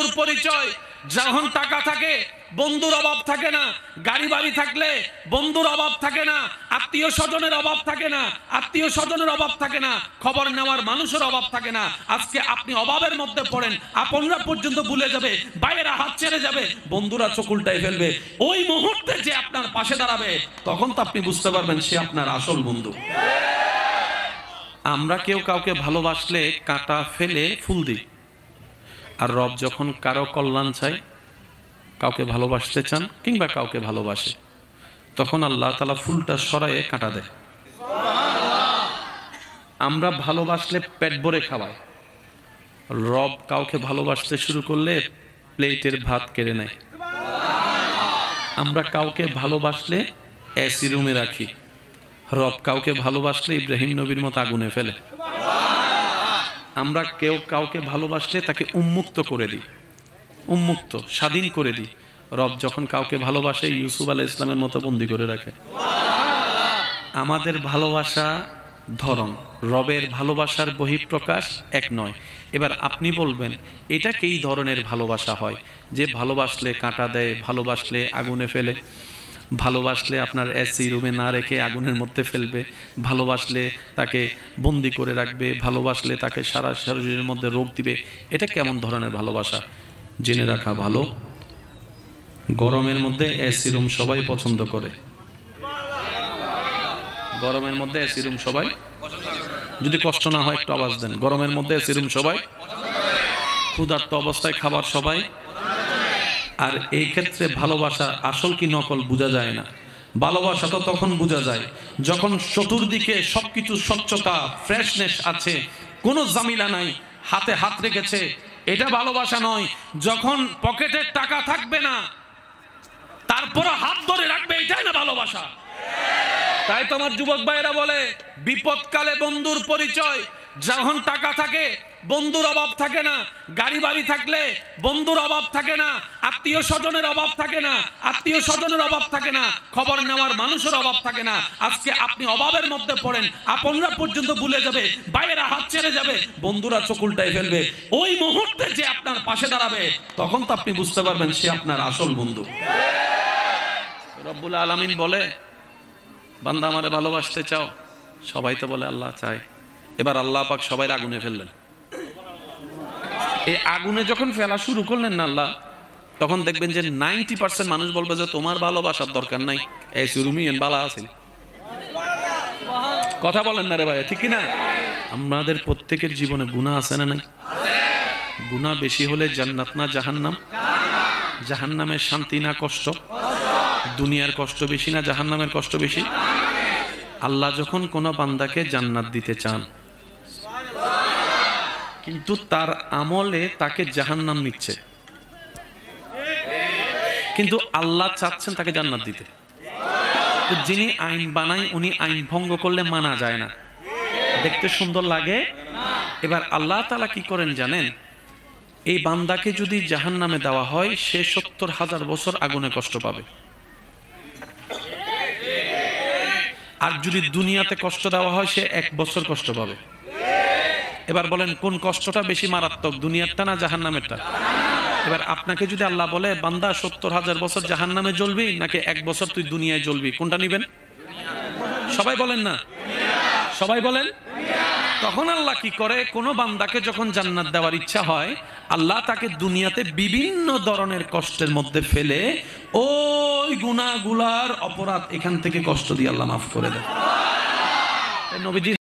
বন্ধুর পরিচয়। যখন টাকা থাকে বন্ধুর অভাব থাকে না, গাড়ি বাড়ি থাকলে বন্ধুর অভাব থাকে না, আত্মীয় স্বজনের অভাব থাকে না, আত্মীয় স্বজনের অভাব থাকে না, খবর নেওয়ার মানুষের অভাব থাকে না। আজকে আপনি অভাবের মধ্যে পড়েন, আপনরা পর্যন্ত ভুলে যাবে, বাইরেরা হাত ছেড়ে যাবে, বন্ধুরা চোখ উল্টাই ফেলবে। ওই মুহূর্তে যে আপনার পাশে দাঁড়াবে তখন তো আপনি বুঝতে পারবেন সে আপনার আসল বন্ধু। আমরা কেউ কাউকে ভালোবাসলে কাঁটা ফেলে ফুল দিই, আর রব যখন কারো কল্যাণ চাই, কাউকে ভালোবাসতে চান কিংবা কাউকে ভালোবাসে, তখন আল্লাহ তাআলা ফুলটা সরায়ে কাঁটা দেয়। আমরা ভালোবাসলে পেট ভরে খাওয়াই, রব কাউকে ভালোবাসতে শুরু করলে প্লেটের ভাত কেড়ে নেয়। আমরা কাউকে ভালোবাসলে এসি রুমে রাখি, রব কাউকে ভালোবাসলে ইব্রাহিম নবীর মতো আগুনে ফেলে। আমরা কেউ কাউকে ভালোবাসলে তাকে উন্মুক্ত করে দিই, উন্মুক্ত স্বাধীন করে দিই, রব যখন কাউকে ভালোবাসে ইউসুফ আলাইহিস সালামের মতো বন্দী করে রাখে। আমাদের ভালোবাসা ধরন রবের ভালোবাসার বহিঃপ্রকাশ এক নয়। এবার আপনি বলবেন এটা কি ধরনের ভালোবাসা হয়? যে ভালোবাসলে কাঁটা দেয়, ভালোবাসলে আগুনে ফেলে, ভালোবাসলে আপনার এসি রুমে না রেখে আগুনের মধ্যে ফেলবে, ভালোবাসলে তাকে বন্দি করে রাখবে, ভালোবাসলে তাকে সারা শরীরের মধ্যে রোগ দিবে, এটা কেমন ধরনের ভালোবাসা? জেনে রাখা ভালো, গরমের মধ্যে এসি রুম সবাই পছন্দ করে। গরমের মধ্যে এসি রুম সবাই, যদি কষ্ট না হয় একটু আওয়াজ দেন। গরমের মধ্যে এসি রুম সবাই, ক্ষুধার্ত অবস্থায় খাবার সবাই। আর এই ক্ষেত্রে ভালোবাসা আসল কি নকল বোঝা যায় না। ভালোবাসা তো তখন বোঝা যায় যখন চতুর্দিকে সবকিছু স্বচ্ছতা, ফ্রেশনেস আছে, কোনো জামিলা নাই, হাতে হাত রেখেছে, এটা ভালোবাসা নয়। যখন পকেটের টাকা থাকবে না তারপরে হাত ধরে রাখবে, এটাই না ভালোবাসা। তাই তো আমার যুবক ভাইয়েরা বলে বিপদকালে বন্ধুর পরিচয়। যখন টাকা থাকে বন্ধুর অভাব থাকে না, গাড়ি বাড়ি থাকলে বন্ধুর অভাব থাকে না, আত্মীয় স্বজনের অভাব থাকে না, আত্মীয় স্বজনের অভাব থাকে না, খবর নেওয়ার মানুষের অভাব থাকে না। আজকে আপনি অভাবের মধ্যে পড়েন, আপনরা পর্যন্ত ভুলে যাবে, বাইরেরা হাত ছেড়ে যাবে, বন্ধুরা চোখ উল্টাই ফেলবে। ওই মুহূর্তে যে আপনার পাশে দাঁড়াবে তখন তো আপনি বুঝতে পারবেন সে আপনার আসল বন্ধু। রব্বুল আলামিন বলে বান্দা আমারে ভালোবাসতে চাও? সবাই তো বলে আল্লাহ চায়। এবার আল্লাহ পাক সবাই আগুনে ফেললেন। এই আগুনে যখন ফেলা শুরু করলেন না আল্লাহ, তখন দেখবেন যে 90% মানুষ বলবে যে তোমার ভালোবাসার দরকার নাই, এই সুরুমি বালা আছে। কথা বলেন না রে ভাই, ঠিক কি না? আমাদের প্রত্যেকের জীবনে গুনাহ আছে না নাই? গুনাহ বেশি হলে জান্নাত না জাহান্নাম? জাহান্নামের শান্তি না কষ্ট? দুনিয়ার কষ্ট বেশি না জাহান্নামের কষ্ট বেশি? আল্লাহ যখন কোনো বান্দাকে জান্নাত দিতে চান কিন্তু তার আমলে তাকে জাহান্নাম নিচ্ছে, কিন্তু আল্লাহ চাচ্ছেন তাকে জান্নাত দিতে। তো যিনি আইন বানায় উনি আইন ভঙ্গ করলে মানা যায় না, দেখতে সুন্দর লাগে। এবার আল্লাহ তাআলা কি করেন জানেন? এই বান্দাকে যদি জাহান্নামে দেওয়া হয় সে 70,000 বছর আগুনে কষ্ট পাবে, আর যদি দুনিয়াতে কষ্ট দেওয়া হয় সে 1 বছর কষ্ট পাবে। এবার বলেন কোন কষ্টটা বেশি মারাত্মক, দুনিয়ারটা না জাহান্নামেরটা? এবার আপনাকে যদি আল্লাহ বলে বান্দা 70,000 বছর জাহান্নামে জ্বলবি নাকি 1 বছর তুই দুনিয়ায় জ্বলবি, কোনটা নিবেন? সবাই বলেন না, সবাই বলেন। তখন আল্লাহ কি করে, কোন বান্দাকে যখন জান্নাত দেওয়ার ইচ্ছা হয় আল্লাহ তাকে দুনিয়াতে বিভিন্ন ধরনের কষ্টের মধ্যে ফেলে ওই গুনাহগুলার অপরাধ এখান থেকে কষ্ট দিয়ে আল্লাহ মাফ করে দেয়। নবীজি